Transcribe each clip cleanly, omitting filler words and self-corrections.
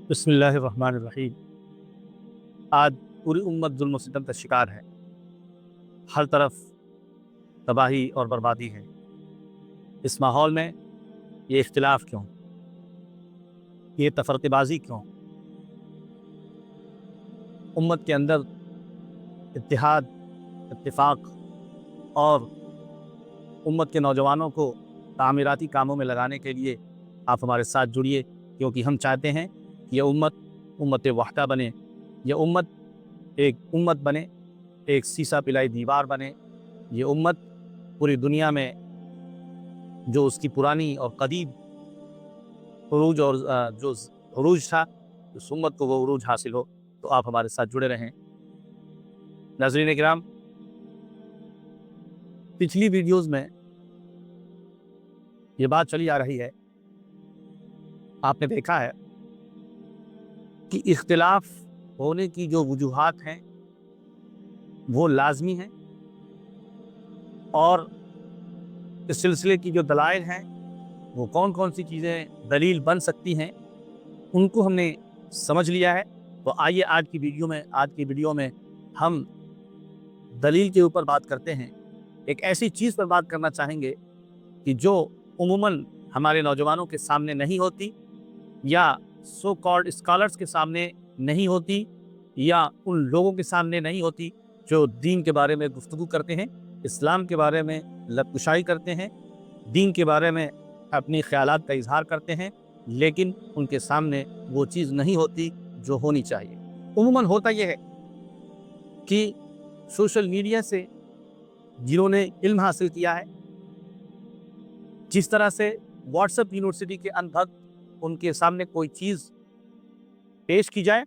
बिस्मिल्लाहिर्रहमानिर्रहीम। आज पूरी उम्मत जुल्म और सितम का शिकार है। हर तरफ तबाही और बर्बादी है। इस माहौल में ये इख्तिलाफ क्यों, ये तफरक़ेबाज़ी क्यों? उम्मत के अंदर इत्तेहाद, इत्तिफ़ाक़ और उम्मत के नौजवानों को तामीराती कामों में लगाने के लिए आप हमारे साथ जुड़िए, क्योंकि हम चाहते हैं कि यह उम्मत वहदा बने, यह उम्मत बने, एक सीसा पिलाई दीवार बने। ये उम्मत पूरी दुनिया में जो उसकी पुरानी और कदीम उरूज और जो उरूज था, उस उम्मत को वो उरूज हासिल हो। तो आप हमारे साथ जुड़े रहें। नाज़रीन किराम, पिछली वीडियोस में ये बात चली आ रही है, आपने देखा है कि इख्तिलाफ होने की जो वजूहात हैं वो लाजमी हैं, और इस सिलसिले की जो दलाइल हैं वो कौन कौन सी चीज़ें दलील बन सकती हैं, उनको हमने समझ लिया है। तो आइए आज की वीडियो में हम दलील के ऊपर बात करते हैं। एक ऐसी चीज़ पर बात करना चाहेंगे कि जो उमूमन हमारे नौजवानों के सामने नहीं होती, या सो कॉल्ड स्कॉलर्स के सामने नहीं होती, या उन लोगों के सामने नहीं होती जो दीन के बारे में गुफ्तगू करते हैं, इस्लाम के बारे में लबकुशाई करते हैं, दीन के बारे में अपनी ख्यालात का इजहार करते हैं, लेकिन उनके सामने वो चीज़ नहीं होती जो होनी चाहिए। उमूमन होता यह है कि सोशल मीडिया से जिन्होंने इल्म हासिल किया है, जिस तरह से व्हाट्सएप यूनिवर्सिटी के अनभक्त उनके सामने कोई चीज़ पेश की जाए,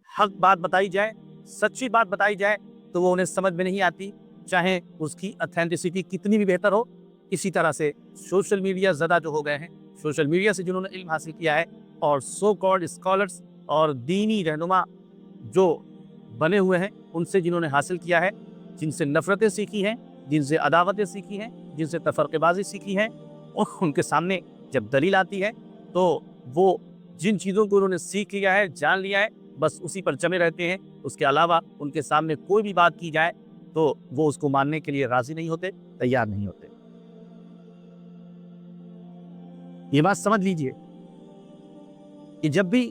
हक बात बताई जाए, सच्ची बात बताई जाए, तो वो उन्हें समझ में नहीं आती, चाहे उसकी ऑथेंटिसिटी कितनी भी बेहतर हो। इसी तरह से सोशल मीडिया ज़्यादा जो हो गए हैं, सोशल मीडिया से जिन्होंने इल्म हासिल किया है, और सो कॉल्ड स्कॉलर्स और दीनी रहनुमा जो बने हुए हैं, उनसे जिन्होंने हासिल किया है, जिनसे नफ़रतें सीखी हैं, जिनसे अदावतें सीखी हैं, जिनसे तफरक़ेबाज़ी सीखी है, और उनके सामने जब दलील आती है तो वो जिन चीज़ों को उन्होंने सीख लिया है, जान लिया है, बस उसी पर जमे रहते हैं। उसके अलावा उनके सामने कोई भी बात की जाए तो वो उसको मानने के लिए राज़ी नहीं होते, तैयार नहीं होते। ये बात समझ लीजिए कि जब भी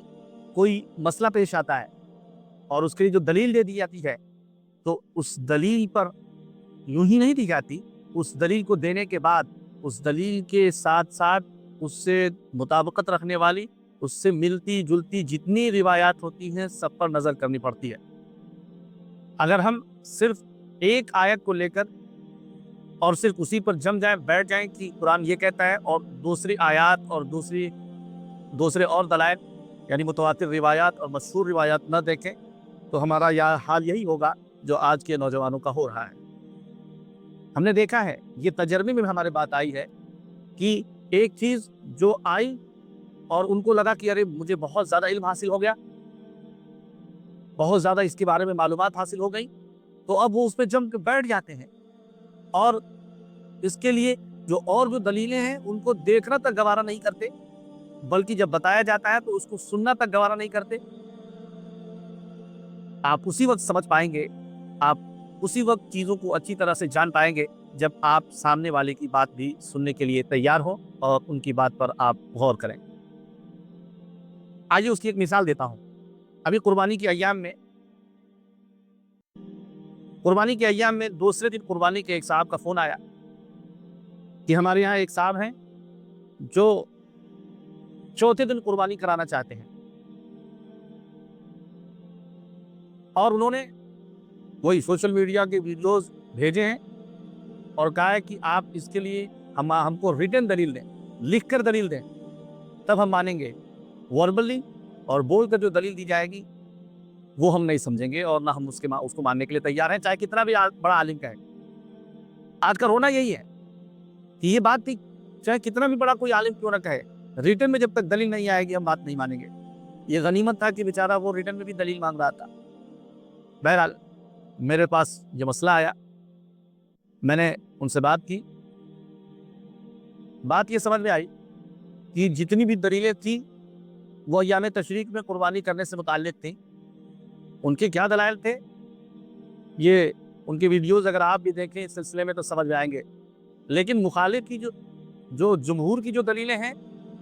कोई मसला पेश आता है और उसके लिए जो दलील दे दी जाती है, तो उस दलील पर यूं ही नहीं दी जाती। उस दलील को देने के बाद उस दलील के साथ साथ उससे मुताबिकत रखने वाली, उससे मिलती जुलती जितनी रिवायात होती हैं, सब पर नज़र करनी पड़ती है। अगर हम सिर्फ एक आयत को लेकर और सिर्फ उसी पर जम जाएं, बैठ जाएं कि कुरान ये कहता है, और दूसरी आयत और दूसरे और दलाइल यानी मुतवातिर रिवायात और मशहूर रिवायात न देखें, तो हमारा हाल यही होगा जो आज के नौजवानों का हो रहा है। हमने देखा है, ये तजर्बे में हमारे बात आई है कि एक चीज़ जो आई और उनको लगा कि अरे मुझे बहुत ज़्यादा इल्म हासिल हो गया, बहुत ज़्यादा इसके बारे में मालूमात हासिल हो गई, तो अब वो उस पर जम के बैठ जाते हैं, और इसके लिए जो दलीलें हैं उनको देखना तक गवारा नहीं करते, बल्कि जब बताया जाता है तो उसको सुनना तक गवारा नहीं करते। आप उसी वक्त समझ पाएंगे, आप उसी वक्त चीज़ों को अच्छी तरह से जान पाएंगे जब आप सामने वाले की बात भी सुनने के लिए तैयार हो और उनकी बात पर आप गौर करें। आइए उसकी एक मिसाल देता हूँ। अभी कुर्बानी के अय्याम में दूसरे दिन कुर्बानी के एक साहब का फ़ोन आया कि हमारे यहाँ एक साहब हैं जो चौथे दिन कुर्बानी कराना चाहते हैं, और उन्होंने वही सोशल मीडिया के वीडियोस भेजे हैं और कहा है कि आप इसके लिए हमको रिटन दलील दें, लिख कर दलील दें, तब हम मानेंगे। वर्बली और बोल कर जो दलील दी जाएगी वो हम नहीं समझेंगे, और ना हम उसको मानने के लिए तैयार हैं, चाहे कितना भी बड़ा आलिम कहे। आज का रोना यही है कि ये बात थी, चाहे कितना भी बड़ा कोई आलिम क्यों ना कहे, रिटन में जब तक दलील नहीं आएगी हम बात नहीं मानेंगे। ये गनीमत था कि बेचारा वो रिटन में भी दलील मांग रहा था। बहरहाल मेरे पास ये मसला आया, मैंने उनसे बात की, बात ये समझ में आई कि जितनी भी दलीलें थी وہ अय्याम तशरीक में कुर्बानी करने से मुताल्लिक थी, उनके क्या दलाइल थे, ये उनकी वीडियोज़ अगर आप भी देखें इस सिलसिले में तो समझ में आएँगे। लेकिन मुखालिफ की जो जमहूर की जो दलीलें हैं,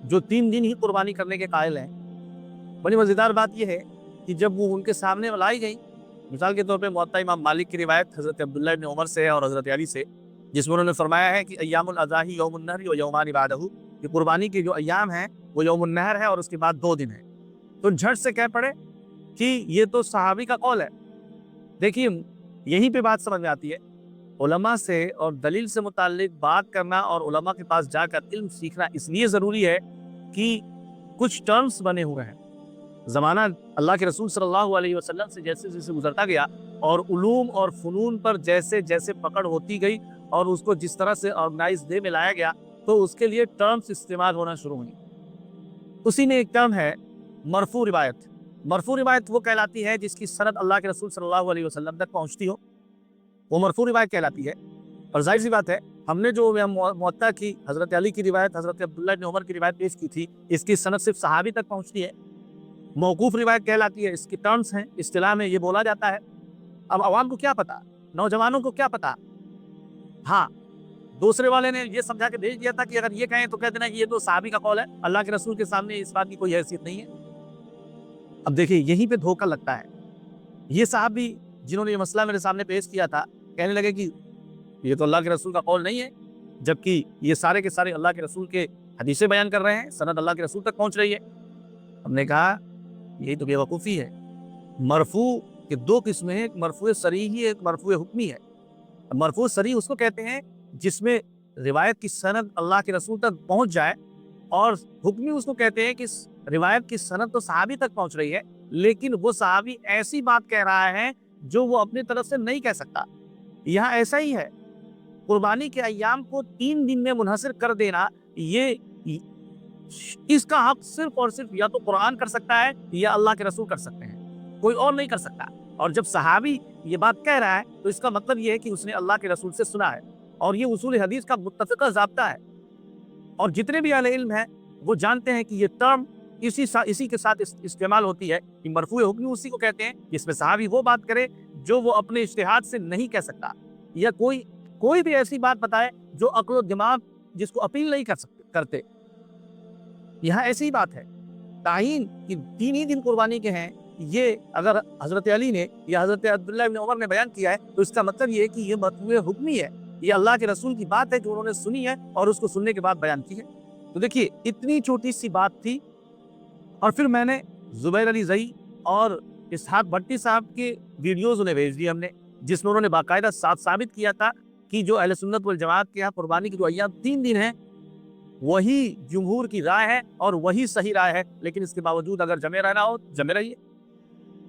जो 3 दिन ही कुर्बानी करने के कायल हैं, बड़ी मज़ेदार बात ये है कि जब वो उनके सामने लाई गई, मिसाल के तौर पे मुअत्ता इमाम मालिक की रिवायत हज़रत अब्दुल्लाह इब्न उमर से है और हज़रत अली से, जिसमें उन्होंने फरमाया है कि अय्यामुल अज़ाही यौमुन नहर व यौमानि बादहू, कि कुर्बानी के जो अय्याम हैं वो यौमुन नहर है और उसके बाद 2 दिन है। तो झट से कह पड़े कि ये तो सहाबी का कौल है। देखिए, यहीं पे बात समझ में आती है, उलमा से और दलील से मुताल्लिक बात करना और उलमा के पास जाकर इल्म सीखना इसलिए ज़रूरी है कि कुछ टर्म्स बने हुए हैं। ज़माना अल्लाह के रसूल सल्लल्लाहु अलैहि वसल्लम से जैसे-जैसे गुज़रता गया और उलूम और फ़नून पर जैसे-जैसे पकड़ होती गई और उसको जिस तरह से ऑर्गेनाइज़ वे में लाया गया, तो उसके लिए टर्म्स इस्तेमाल होना शुरू हुई। उसी में एक टर्म है मरफू रिवायत। मरफू रिवायत वो कहलाती है जिसकी सनद अल्लाह के रसूल सल्लल्लाहु अलैहि वसल्लम तक पहुँचती हो, वो मरफू रिवायत कहलाती है। और ज़ाहिर सी बात है, हमने जो मुअत्ता की हज़रत अली की रिवायत, हज़रत अब्दुल्लाह इब्न उमर की रिवायत पेश की थी, इसकी सनद सिर्फ सहाबी तक पहुँचती है। मौकूफ़ रिवायत कहलाती है, इसकी टर्म्स हैं, इस्तिलाह में ये बोला जाता है। अब अवाम को क्या पता, नौजवानों को क्या पता। हाँ, दूसरे वाले ने ये समझा के भेज दिया था कि अगर ये कहें तो कह देना कि ये तो सहाबी का कौल है, अल्लाह के रसूल के सामने इस बात की कोई हैसियत नहीं है। अब देखिए, यहीं पे धोखा लगता है। ये साहबी जिन्होंने ये मसला मेरे सामने पेश किया था, कहने लगे कि ये तो अल्लाह के रसूल का कौल नहीं है, जबकि ये सारे के सारे अल्लाह के रसूल के हदीसें बयान कर रहे हैं, सनद अल्लाह के रसूल तक पहुँच रही है। हमने कहा यही तो बेवकूफ़ी है। मरफू के 2 किस्में हैं, एक मरफू सरीही है, एक मरफू हुक्मी है। मरफू सरीह उसको कहते हैं जिसमें रिवायत की सनद अल्लाह के रसूल तक पहुँच जाए, और हुक्मी उसको कहते हैं कि रिवायत की सनद तो सहाबी तक पहुँच रही है, लेकिन वो सहाबी ऐसी बात कह रहा है जो वो अपनी तरफ से नहीं कह सकता। यहाँ ऐसा ही है, कुर्बानी के अय्याम को 3 दिन में मुनहसर कर देना, ये इसका हक सिर्फ और सिर्फ या तो कुरान कर सकता है या अल्लाह के रसूल कर सकते हैं, कोई और नहीं कर सकता। और जब सहाबी ये बात कह रहा है तो इसका मतलब ये है कि उसने अल्लाह के रसूल से सुना है, और ये उसूल हदीस का मुत्तफ़िक़ा ज़ाब्ता है। और जितने भी अहले इल्म हैं वो जानते हैं कि ये टर्म इसी के साथ इस्तेमाल होती है कि मरफू हुक्मी उसी को कहते हैं जिसमें सहाबी वो बात करे जो वो अपने इज्तिहाद से नहीं कह सकता, या कोई भी ऐसी बात बताए जो अक्ल दिमाग जिसको अपील नहीं करते। यहाँ ऐसी ही बात है, ताहीन कि 3 ही दिन कुर्बानी के हैं, ये अगर हज़रत अली ने या हज़रत अब्दुल्लाह इब्न उमर ने बयान किया है तो इसका मतलब ये है कि ये मरफू हुक्मी है, ये अल्लाह के रसूल की बात है जो उन्होंने सुनी है और उसको सुनने के बाद बयान की है। तो देखिए, इतनी छोटी सी बात थी, और फिर मैंने ज़ुबैर अली ज़ई और इसहाक भट्टी साहब के वीडियोज़ उन्हें भेज दिए हमने, जिसमें उन्होंने बाकायदा साबित किया था कि जो अहले सुन्नत वल जमात के यहाँ कुर्बानी के जो अय्याम 3 दिन हैं, वही जमहूर की राय है और वही सही राय है। लेकिन इसके बावजूद अगर जमे रहना हो, जमे रहिए।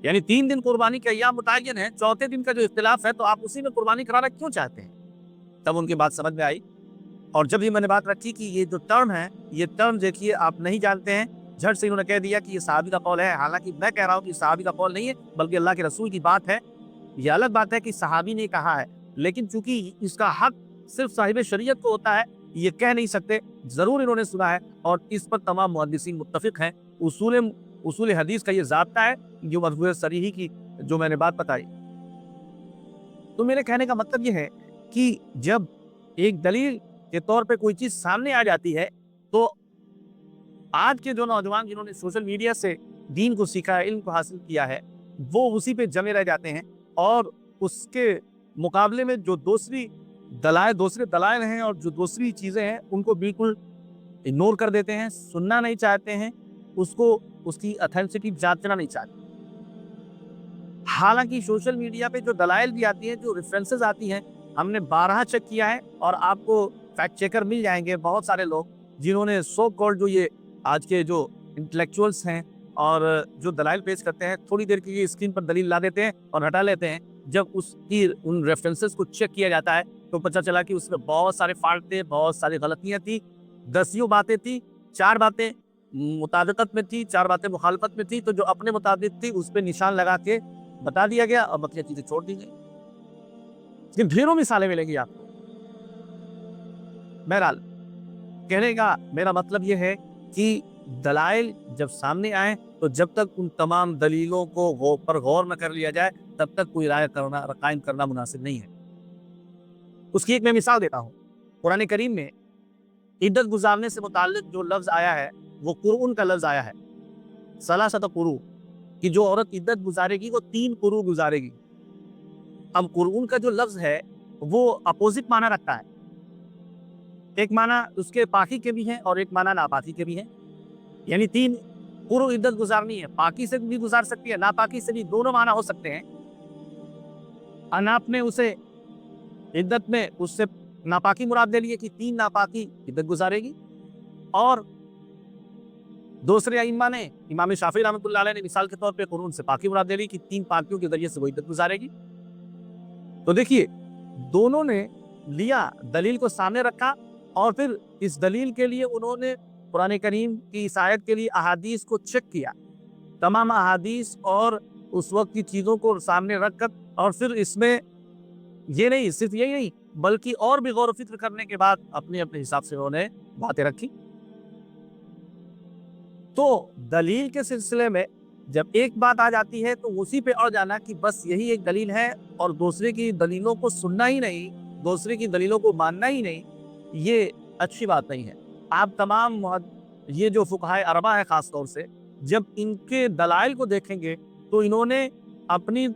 यानी 3 दिन कुर्बानी के अय्याम मुतय्यन है, चौथे दिन का जो इख्तिलाफ है, तो आप उसी में कुर्बानी कराना क्यों चाहते हैं? तब उनकी बात समझ में आई, और जब ये मैंने बात रखी कि ये जो टर्म है, ये टर्म देखिए आप नहीं जानते हैं, झट से इन्होंने कह दिया कि ये सहाबी का कौल है। हालांकि मैं कह रहा हूँ कि सहाबी का कौल नहीं है, बल्कि अल्लाह के रसूल की बात है। ये अलग बात है कि सहाबी ने कहा है, लेकिन चूंकि इसका हक सिर्फ साहिब शरीयत को होता है, ये कह नहीं सकते, जरूर इन्होंने सुना है, और इस पर तमाम मुहद्दिसीन मुत्तफिक हैं। उसूल हदीस का ये ज़ाब्ता है जो मरफू सरीही की जो मैंने बात बताई। तो मेरे कहने का मतलब ये है कि जब एक दलील के तौर पे कोई चीज़ सामने आ जाती है, तो आज के जो नौजवान जिन्होंने सोशल मीडिया से दीन को सीखा है, इल्म को हासिल किया है, वो उसी पे जमे रह जाते हैं, और उसके मुकाबले में जो दूसरे दलाइल हैं और जो दूसरी चीज़ें हैं, उनको बिल्कुल इग्नोर कर देते हैं, सुनना नहीं चाहते हैं, उसकी ऑथेंटिसिटी जांचना नहीं चाहते। हालांकि सोशल मीडिया पे जो दलाइल भी आती हैं, जो रेफरेंसेस आती हैं, हमने 12 चेक किया है, और आपको फैक्ट चेकर मिल जाएंगे बहुत सारे लोग जिन्होंने सो कॉल्ड जो ये आज के जो इंटेलेक्चुअल्स हैं और जो दलाइल पेश करते हैं, थोड़ी देर के लिए स्क्रीन पर दलील ला देते हैं और हटा लेते हैं। जब उन रेफरेंसेस को चेक किया जाता है तो पता चला कि उसमें बहुत सारे फॉल्ट थे, बहुत सारी गलतियां थी, 10 बातें थी, 4 बातें मुताबिकत में थी, 4 बातें मुखालफत में थी। तो जो अपने मुताबिक थी उस पर निशान लगा के बता दिया गया और बाकी चीजें छोड़ दी गई। लेकिन ढेरों मिसालें मिलेंगी आपको। बहरहाल, कहने का मेरा मतलब यह है कि दलाइल जब सामने आए तो जब तक उन तमाम दलीलों को पर गौर न कर लिया जाए तब तक कोई राय कायम करना मुनासिब नहीं है। उसकी एक मैं मिसाल देता हूँ। कुरान करीम में इद्दत गुजारने से मुताल्लिक जो लफ्ज़ आया है वो कुरउन का लफ्ज़ आया है, सलासत कुरू, कि जो औरत इद्दत गुजारेगी वो 3 कुरू गुजारेगी। अब कुरउन का जो लफ्ज़ है वो अपोजिट माना रखता है। एक माना उसके पाकी के भी हैं और एक माना नापाकी के भी हैं। यानी 3 कुरू इद्दत गुजारनी है, पाकी से भी गुजार सकती है, नापाकी से भी, दोनों माना हो सकते हैं। अनाप ने उसे इद्दत में उससे नापाकी मुराद ले लिए कि 3 नापाकी इद्दत गुजारेगी, और दूसरे अइम्मा ने, इमाम शाफी रहमतुल्लाह अलैह ने मिसाल के तौर पे कुरउन से पाकी मुराद ले ली कि 3 पाकियों के जरिए से वो इद्दत गुजारेगी। तो देखिए, दोनों ने लिया, दलील को सामने रखा और फिर इस दलील के लिए उन्होंने कुरान करीम की इस आयत के लिए अहादीस को चेक किया, तमाम अहादीस और उस वक्त की चीज़ों को सामने रखकर, और फिर इसमें ये नहीं, सिर्फ यही नहीं बल्कि और भी गौर फिक्र करने के बाद अपने अपने हिसाब से उन्होंने बातें रखी। तो दलील के सिलसिले में जब एक बात आ जाती है तो उसी पे अड़ जाना कि बस यही एक दलील है और दूसरे की दलीलों को सुनना ही नहीं, दूसरे की दलीलों को मानना ही नहीं, ये अच्छी बात नहीं है। आप तमाम ये जो फुक़हाए अरबा है ख़ास तौर से, जब इनके दलाइल को देखेंगे तो इन्होंने अपनी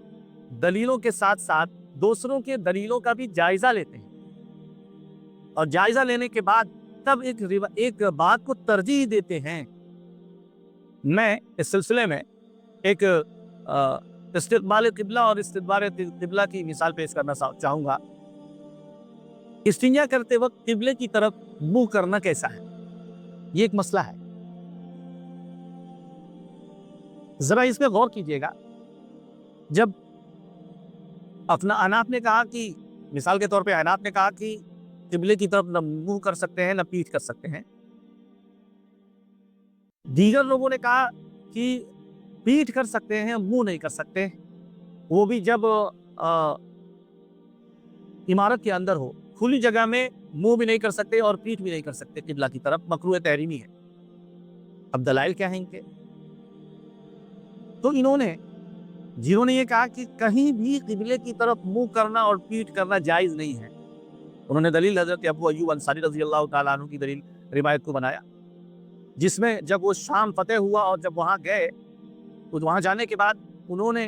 दलीलों के साथ साथ दूसरों के दलीलों का भी जायज़ा लेते हैं, और जायज़ा लेने के बाद तब एक बात को तरजीह देते हैं। मैं इस सिलसिले में एक इस्तिक़बाल क़िबला और इस्तिदबार क़िबला की मिसाल पेश करना चाहूँगा। इस्तिंजा करते वक्त क़िबले की तरफ मुँह करना कैसा है, ये एक मसला है। ज़रा इस पे गौर कीजिएगा। जब अपना अनाप ने कहा कि, मिसाल के तौर पे अनाप ने कहा कि क़िबले की तरफ न मुँह कर सकते हैं न पीठ कर सकते हैं। दीगर लोगों ने कहा कि पीठ कर सकते हैं, मुंह नहीं कर सकते, वो भी जब इमारत के अंदर हो, खुली जगह में मुंह भी नहीं कर सकते और पीठ भी नहीं कर सकते किबला की तरफ, मकरूह तहरीमी है। अब दलाइल क्या है इनके? तो जिन्होंने ये कहा कि कहीं भी किबले की तरफ मुंह करना और पीठ करना जायज़ नहीं है, उन्होंने दलील हज़रत अबू अय्यूब अंसारी रज़ियल्लाहु ताला अन्हु की दलील रिवायत को बनाया, जिसमें जब वो शाम फतेह हुआ और जब वहाँ गए तो वहाँ जाने के बाद उन्होंने,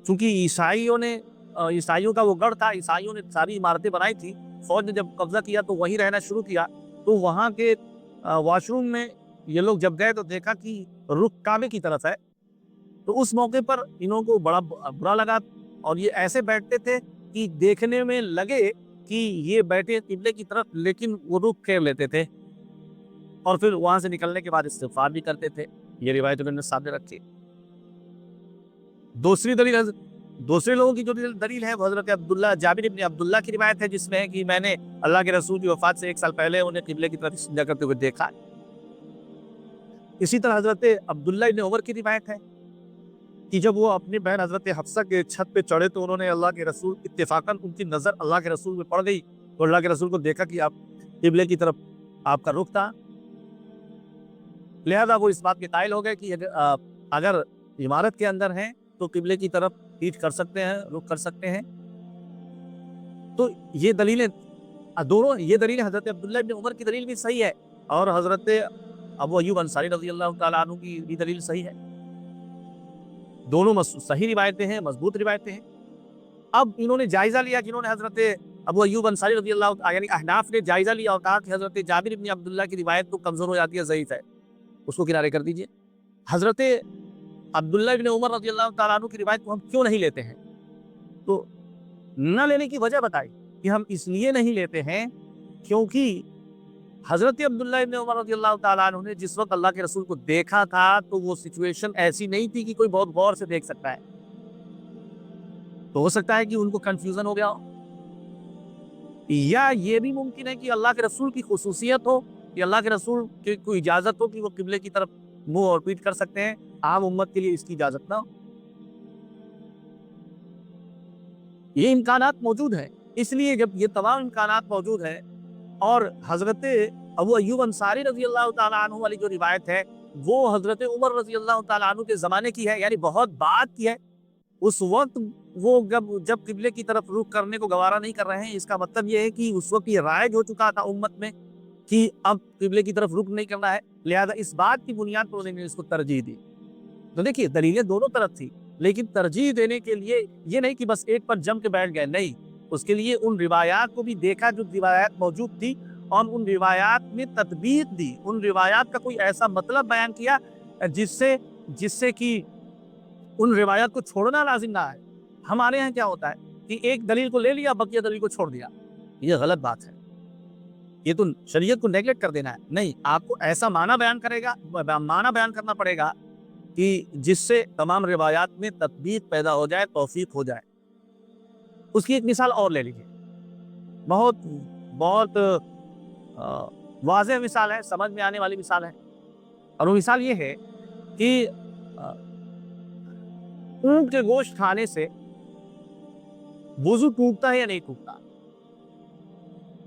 चूंकि ईसाइयों का वो गढ़ था, ईसाइयों ने सारी इमारतें बनाई थी, फौज ने जब कब्जा किया तो वहीं रहना शुरू किया, तो वहाँ के वॉशरूम में ये लोग जब गए तो देखा कि रुख काबे की तरफ है। तो उस मौके पर इन्हों को बड़ा बुरा लगा और ये ऐसे बैठते थे कि देखने में लगे कि ये बैठे किबले की तरफ, लेकिन वो रुख फेर लेते थे और फिर वहां से निकलने के बाद इस्तिग़फ़ार भी करते थे। ये रिवायत उन्होंने सामने रखी। दूसरे लोगों की जो दलील है वो हज़रत जाबिर इब्न अब्दुल्ला की रिवायत है, जिसमें है कि मैंने अल्लाह के रसूल की वफ़ात से 1 साल पहले उन्हें किबले की तरफ इस्तिंजा करते हुए देखा। इसी तरह हज़रत अब्दुल्ला इब्न उमर की रिवायत है कि जब वो अपनी बहन हज़रत हफ्सा के छत पे चढ़े तो उन्होंने अल्लाह के रसूल, इत्तेफाकन उनकी नज़र अल्लाह के रसूल में पड़ गई तो अल्लाह के रसूल को देखा कि आप किबले की तरफ आपका रुख था। लिहाजा वो इस बात के कायल हो गए कि अगर इमारत के अंदर हैं तो किबले की तरफ पीठ कर सकते हैं, रुख कर सकते हैं। तो ये दलीलें दोनों, ये दलील हज़रत अब्दुल्ला इब्न उमर की दलील भी सही है और हज़रत अबू अय्यूब अंसारी रज़ियल्लाहु ताला अन्हु की भी दलील सही है। दोनों सही रिवायतें हैं, मजबूत रिवायतें हैं। अब इन्होंने जायज़ा लिया, जिन्होंने हज़रत अबू अय्यूब अंसारी रज़ियल्लाहु यानी अहनाफ ने जायज़ा लिया और कहा कि हज़रत जाबिर इब्न अब्दुल्ला की रिवायत तो कमज़ोर हो जाती है, ज़ईफ़ है, उसको किनारे कर दीजिए। हज़रत अब्दुल्ला इब्न उमर रज़ियल्लाहु ताला अन्हु की रिवायत को हम क्यों नहीं लेते हैं? तो न लेने की वजह बताई कि हम इसलिए नहीं लेते हैं क्योंकि हज़रत अब्दुल्ला इब्न उमर रज़ियल्लाहु ताला अन्हु ने जिस वक्त अल्लाह के रसूल को देखा था तो वो सिचुएशन ऐसी नहीं थी कि कोई बहुत गौर से देख सकता है। तो हो सकता है कि उनको कंफ्यूजन हो गया हो, या ये भी मुमकिन है कि अल्लाह के रसूल की खुसूसियत हो कि अल्लाह के रसूल की कोई इजाज़त हो कि वो किबले की तरफ मुंह और पीठ कर सकते हैं, आम उम्मत के लिए इसकी इजाज़त ना हो। ये इम्कानात मौजूद है, इसलिए जब ये तमाम इम्कानात मौजूद है और हज़रत ابو ایوب انصاری رضی اللہ تعالیٰ عنہ والی جو روایت ہے وہ حضرت عمر رضی اللہ تعالیٰ عنہ کے زمانے کی ہے، یعنی بہت بعد کی ہے۔ اس وقت وہ جب قبلے کی طرف رخ کرنے کو گوارا نہیں کر رہے ہیں، اس کا مطلب یہ ہے کہ اس وقت یہ رائج ہو چکا تھا امت میں کہ اب قبلے کی طرف رخ نہیں کرنا ہے، لہذا اس بات کی بنیاد پر انہوں نے اس کو ترجیح دی۔ تو دیکھیے دلیلیں دونوں طرف تھی، لیکن ترجیح دینے کے لیے یہ نہیں کہ بس ایک پر جم کے بیٹھ گئے، نہیں، اس کے لیے ان روایات کو بھی دیکھا جو روایات موجود تھی اور ان روایات میں تطبیق دی، ان روایات کا کوئی ایسا مطلب بیان کیا جس سے کہ ان روایات کو چھوڑنا لازم نہ ہے۔ ہمارے یہاں کیا ہوتا ہے کہ ایک دلیل کو لے لیا، بقیہ دلیل کو چھوڑ دیا، یہ غلط بات ہے، یہ تو شریعت کو نیگلیکٹ کر دینا ہے۔ نہیں، آپ کو ایسا معنی بیان کرنا پڑے گا کہ جس سے تمام روایات میں تطبیق پیدا ہو جائے، توفیق ہو جائے۔ اس کی ایک مثال اور لے لیجیے، بہت بہت واضح مثال ہے، سمجھ میں آنے والی مثال ہے، اور وہ مثال یہ ہے کہ اونٹ کے گوشت کھانے سے وضو ٹوٹتا ہے یا نہیں ٹوٹتا؟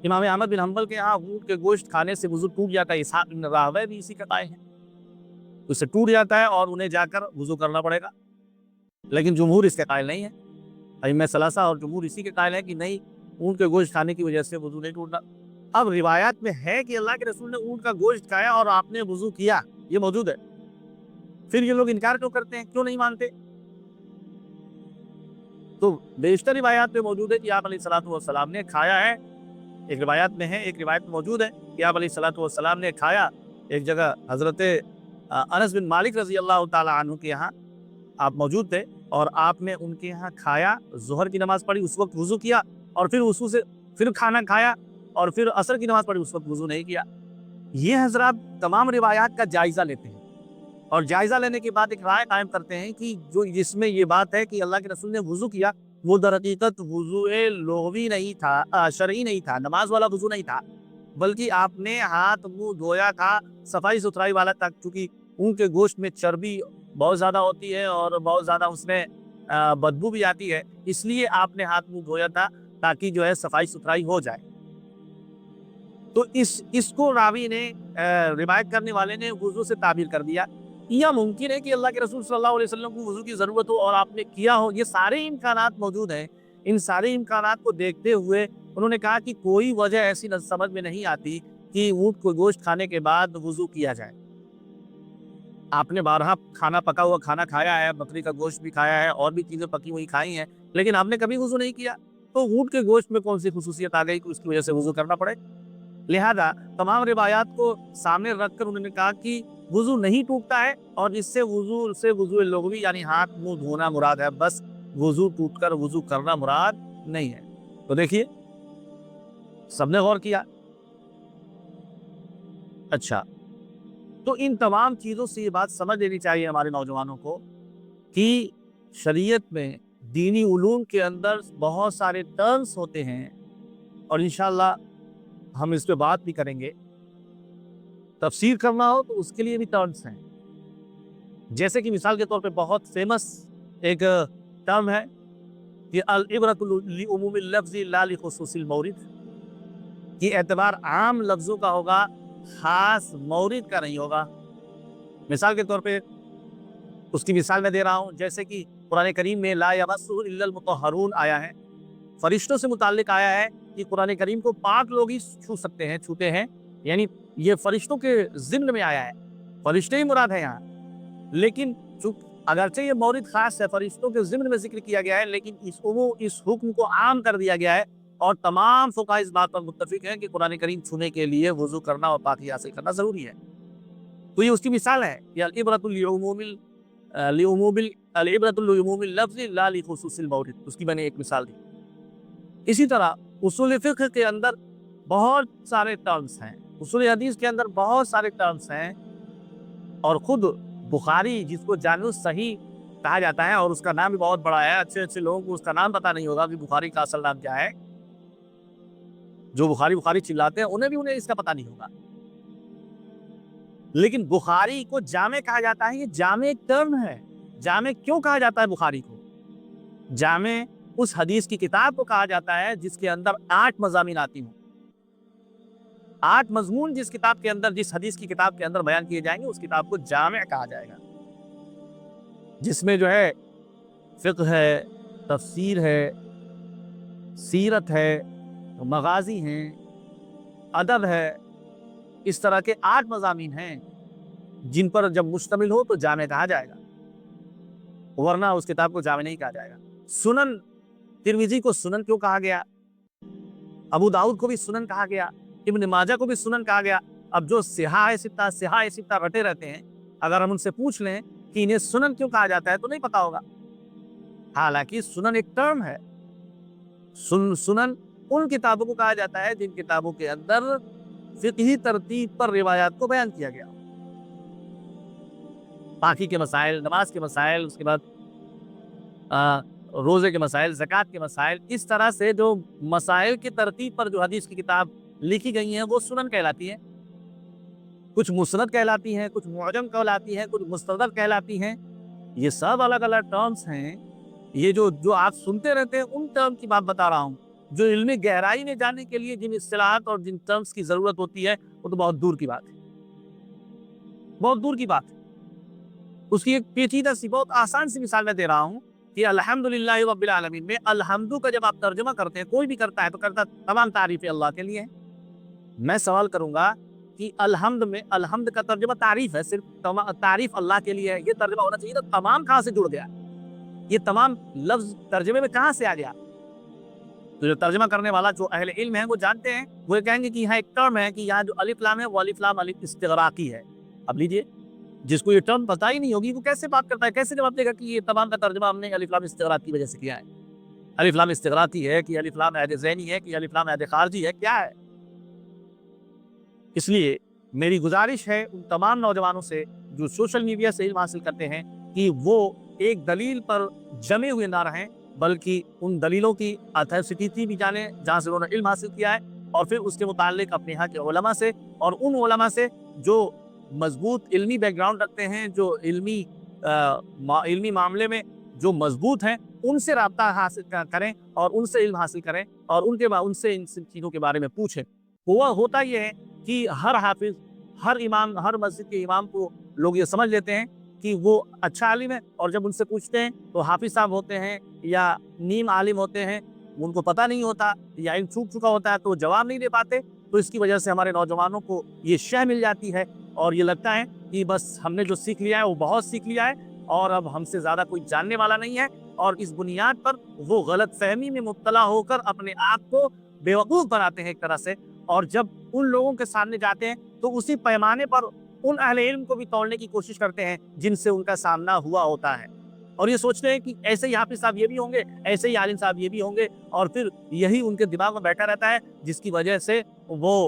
امام احمد بن حنبل کے یہاں اونٹ کے گوشت کھانے سے وضو ٹوٹ جاتا ہے، اسحاق بن راہوے بھی اسی کا قائل ہیں، اس سے ٹوٹ جاتا ہے اور انہیں جا کر وضو کرنا پڑے گا، لیکن جمہور اس کے قائل نہیں ہے۔ ائمہ ثلاثہ اور جمہور اسی کے قائل ہے کہ نہیں، اونٹ کے گوشت کھانے کی وجہ سے وضو نہیں ٹوٹتا۔ اب روایات میں ہے کہ اللہ کے رسول نے اونٹ کا گوشت کھایا اور آپ نے وضو کیا، یہ موجود ہے، پھر یہ لوگ انکار کیوں کرتے ہیں، کیوں نہیں مانتے؟ تو بیشتر روایات میں موجود ہے کہ آپ علیہ الصلوۃ والسلام نے کھایا ہے، ایک روایت میں ہے، ایک روایت میں موجود ہے کہ آپ علیہ الصلوۃ والسلام نے کھایا۔ ایک جگہ حضرت انس بن مالک رضی اللہ تعالیٰ عنہ کے یہاں آپ موجود تھے اور آپ نے ان کے یہاں کھایا، ظہر کی نماز پڑھی، اس وقت وضو کیا، اور پھر وضو سے پھر کھانا کھایا اور پھر عصر کی نماز پڑھی، اس وقت وضو نہیں کیا۔ یہ حضرات تمام روایات کا جائزہ لیتے ہیں اور جائزہ لینے کے بعد ایک رائے قائم کرتے ہیں کہ جو جس میں یہ بات ہے کہ اللہ کے رسول نے وضو کیا، وہ در حقیقت وضو لغوی نہیں تھا، شرعی نہیں تھا، نماز والا وضو نہیں تھا، بلکہ آپ نے ہاتھ منہ دھویا تھا صفائی ستھرائی والا تھا، کیونکہ اونٹ کے گوشت میں چربی بہت زیادہ ہوتی ہے اور بہت زیادہ اس میں بدبو بھی آتی ہے، اس لیے آپ نے ہاتھ منہ دھویا تھا تاکہ جو ہے صفائی ستھرائی ہو جائے۔ تو اس کو راوی نے روایت کرنے والے نے وضو سے تعبیر کر دیا۔ یا ممکن ہے کہ اللہ کے رسول صلی اللہ علیہ وسلم کو وضو کی ضرورت ہو اور آپ نے کیا ہو، یہ سارے امکانات موجود ہیں۔ ان سارے امکانات کو دیکھتے ہوئے انہوں نے کہا کہ کوئی وجہ ایسی سمجھ میں نہیں آتی کہ اونٹ کو گوشت کھانے کے بعد وضو کیا جائے۔ آپ نے بارہا کھانا پکا ہوا کھانا کھایا ہے، بکری کا گوشت بھی کھایا ہے اور بھی چیزیں پکی ہوئی کھائی ہیں، لیکن آپ نے کبھی وضو نہیں کیا، تو اونٹ کے گوشت میں کون سی خصوصیت آ گئی کہ اس کی وجہ سے وضو کرنا پڑے؟ لہذا تمام روایات کو سامنے رکھ کر انہوں نے کہا کہ وضو نہیں ٹوٹتا ہے، اور اس سے وضو لغوی یعنی ہاتھ منہ دھونا مراد ہے، بس وضو ٹوٹ کر وضو کرنا مراد نہیں ہے۔ تو دیکھیے سب نے غور کیا۔ اچھا، تو ان تمام چیزوں سے یہ بات سمجھ لینی چاہیے ہمارے نوجوانوں کو کہ شریعت میں دینی علوم کے اندر بہت سارے ٹرمز ہوتے ہیں، اور انشاءاللہ ہم اس پہ بات بھی کریں گے۔ تفسیر کرنا ہو تو اس کے لیے بھی ٹرمز ہیں، جیسے کہ مثال کے طور پہ بہت فیمس ایک ٹرم ہے کہ العبرۃ لعموم اللفظ لا لخصوص المورد، کہ اعتبار عام لفظوں کا ہوگا، خاص مورد کا نہیں ہوگا۔ مثال کے طور پہ اس کی مثال میں دے رہا ہوں، جیسے کہ قرآن کریم میں لا یمسہ الا المطہرون آیا ہے، فرشتوں سے متعلق آیا ہے کہ قرآن کریم کو پاک لوگ ہی چھو سکتے ہیں، چھوتے ہیں، یعنی یہ فرشتوں کے ضمن میں آیا ہے، فرشتے ہی مراد ہے یہاں، لیکن اگرچہ یہ مورد خاص ہے، فرشتوں کے ضمن میں ذکر کیا گیا ہے، لیکن اس حکم کو عام کر دیا گیا ہے، اور تمام فقہاء اس بات پر متفق ہیں کہ قرآن کریم چھونے کے لیے وضو کرنا اور پاکی حاصل کرنا ضروری ہے۔ تو یہ اس کی مثال ہے کہ العبرۃ لعموم اللفظ لا لخصوص المورد، اس کی میں نے ایک مثال دی۔ اسی طرح اصول فقہ کے اندر بہت سارے ٹرمز ہیں، اصول حدیث کے اندر بہت سارے ٹرمز ہیں، اور خود بخاری جس کو جامع الصحیح کہا جاتا ہے، اور اس کا نام بھی بہت بڑا ہے، اچھے لوگوں کو اس کا نام پتہ نہیں ہوگا کہ بخاری کا اصل نام کیا ہے، جو بخاری چلاتے ہیں انہیں اس کا پتہ نہیں ہوگا، لیکن بخاری کو جامع کہا جاتا ہے، یہ جامع ایک ٹرم ہے۔ جامع کیوں کہا جاتا ہے بخاری کو؟ جامع اس حدیث کی کتاب کو کہا جاتا ہے جس کے اندر 8 مضامین آتی ہوں، 8 मजमून जिस किताब के अंदर, जिस हदीस की किताब के अंदर बयान किए जाएंगे, उस किताब को जामे कहा जाएगा, जिसमें जो है फिक्र है, तफसीर है, सीरत है, मगाजी हैं, अदब है, इस तरह के 8 मज़ामीन हैं जिन पर जब मुश्तमिल हो तो जामे कहा जाएगा, वरना उस किताब को जामे नहीं कहा जाएगा। सुनन तिरमिजी को सुनन क्यों कहा गया? अबू दाऊद को भी सुनन कहा गया, इब्न माजा को भी सुनन कहा गया। अब जो सिहाह सित्ता रटे रहते हैं, अगर हम उनसे पूछ लें कि इन्हें सुनन क्यों कहा जाता है तो नहीं पता होगा। हालांकि सुनन एक टर्म है। सुनन उन किताबों को कहा जाता है जिन किताबों के अंदर फिक़ही तरतीब पर रिवायात को बयान किया गया, बाकी के मसाइल, नमाज के मसाइल, उसके बाद रोज़े के मसाइल, ज़कात के मसाइल, इस तरह से जो मसाइल की तरतीब पर जो हदीस की किताब लिखी गई हैं वो सुनन कहलाती हैं। कुछ मुस्नद कहलाती हैं, कुछ मुअजम कहलाती हैं, कुछ मुस्तदरक कहलाती हैं। ये सब अलग अलग टर्म्स हैं। ये जो आप सुनते रहते हैं उन टर्म की बात बता रहा हूँ। जो इल्मी गहराई में जाने के लिए जिन इस्तिलाहात और जिन टर्म्स की ज़रूरत होती है वो तो बहुत दूर की बात है, बहुत दूर की बात है। उसकी एक पेचीदा सी, बहुत आसान सी मिसाल मैं दे रहा हूँ कि अल्हम्दुलिल्लाह रब्बिल आलमीन में अल्हम्दु का जब आप तर्जुमा करते हैं, कोई भी करता है तो करता तमाम तारीफ़ें अल्लाह के लिए हैं। मैं सवाल करूँगा कि अल्हम्द में अल्हम्द का तर्जुमा तारीफ़ है, सिर्फ तारीफ़ अल्लाह के लिए है, ये तर्जुमा होना चाहिए। तो तमाम कहाँ से जुड़ गया? ये तमाम लफ्ज़ तर्जुमे में कहाँ से आ गया? तो जो तर्जुमा करने वाला, जो अहले इल्म है, वो जानते हैं, वो कहेंगे कि यहाँ एक टर्म है कि यहाँ जो अलिफ लाम है वो अलिफ लाम अलिफ इस्तिग़राक़ी है। अब लीजिए, जिसको ये टर्म पता ही नहीं होगी वो कैसे बात करता है, कैसे जवाब देगा कि ये तमाम का तर्जुमा हमने अलिफ लाम इस्तिग़राक़ की वजह से किया है? अलिफ लाम इस्तिग़राक़ी है कि अलिफ लाम ऐद ज़ैनी है कि अलिफ लाम ऐद ख़ारजी है, क्या है? इसलिए मेरी गुजारिश है उन तमाम नौजवानों से जो सोशल मीडिया से इल्म हासिल करते हैं कि वो एक दलील पर जमे हुए ना रहें, बल्कि उन दलीलों की ऑथेंटिसिटी भी जानें जहाँ से उन्होंने इल्म हासिल किया है, और फिर उसके मुताल्लिक अपने यहाँ के उलमा से और उन उलमा से जो मजबूत इल्मी बैकग्राउंड रखते हैं, जो इल्मी मामले में जो मजबूत हैं, उनसे राब्ता हासिल करें और उनसे इल्म हासिल करें और उनसे इन चीज़ों के बारे में पूछें। हुआ होता ये है कि हर हाफिज, हर इमाम, हर मस्जिद के इमाम को लोग ये समझ लेते हैं कि वो अच्छा आलिम है, और जब उनसे पूछते हैं तो हाफिज साहब होते हैं या नीम आलिम होते हैं, उनको पता नहीं होता या इन चूक चुका होता है तो जवाब नहीं दे पाते। तो इसकी वजह से हमारे नौजवानों को ये शय मिल जाती है और ये लगता है कि बस हमने जो सीख लिया है वो बहुत सीख लिया है और अब हमसे ज़्यादा कोई जानने वाला नहीं है, और इस बुनियाद पर वो गलत फहमी में मुब्तला होकर अपने आप को बेवकूफ़ बनाते हैं एक तरह से। और जब उन लोगों के सामने जाते हैं तो उसी पैमाने पर उन अहले इल्म को भी तोड़ने की कोशिश करते हैं जिनसे उनका सामना हुआ होता है, और ये सोचते हैं कि ऐसे ही हाफिज साहब ये भी होंगे, ऐसे ही आलिम साहब ये भी होंगे, और फिर यही उनके दिमाग में बैठा रहता है, जिसकी वजह से वो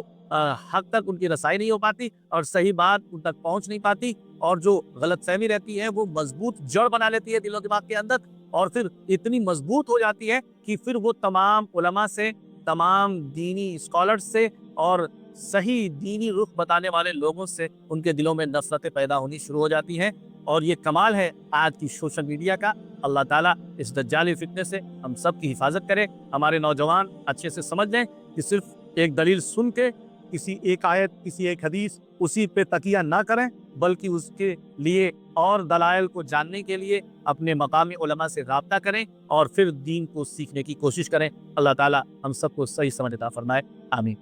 हक तक उनकी रसाई नहीं हो पाती और सही बात उन तक पहुंच नहीं पाती, और जो गलतफहमी रहती है वो मजबूत जड़ बना लेती है दिलो दिमाग के अंदर, और फिर इतनी मजबूत हो जाती है कि फिर वो तमाम उलमा से, तमाम दीनी स्कॉलर्स से और सही दीनी रुख बताने वाले लोगों से उनके दिलों में नफरतें पैदा होनी शुरू हो जाती हैं। और ये कमाल है आज की सोशल मीडिया का। अल्लाह ताला इस दज्जाली फितने से हम सब की हिफाजत करे। हमारे नौजवान अच्छे से समझ लें कि सिर्फ एक दलील सुन के किसी एक आयत, किसी एक हदीस, उसी पे तकिया ना करें, बल्कि उसके लिए और दलाइल को जानने के लिए अपने मकामी उलमा से राब्ता करें और फिर दीन को सीखने की कोशिश करें। अल्लाह ताला हम सबको सही समझ अता फरमाए। आमीन।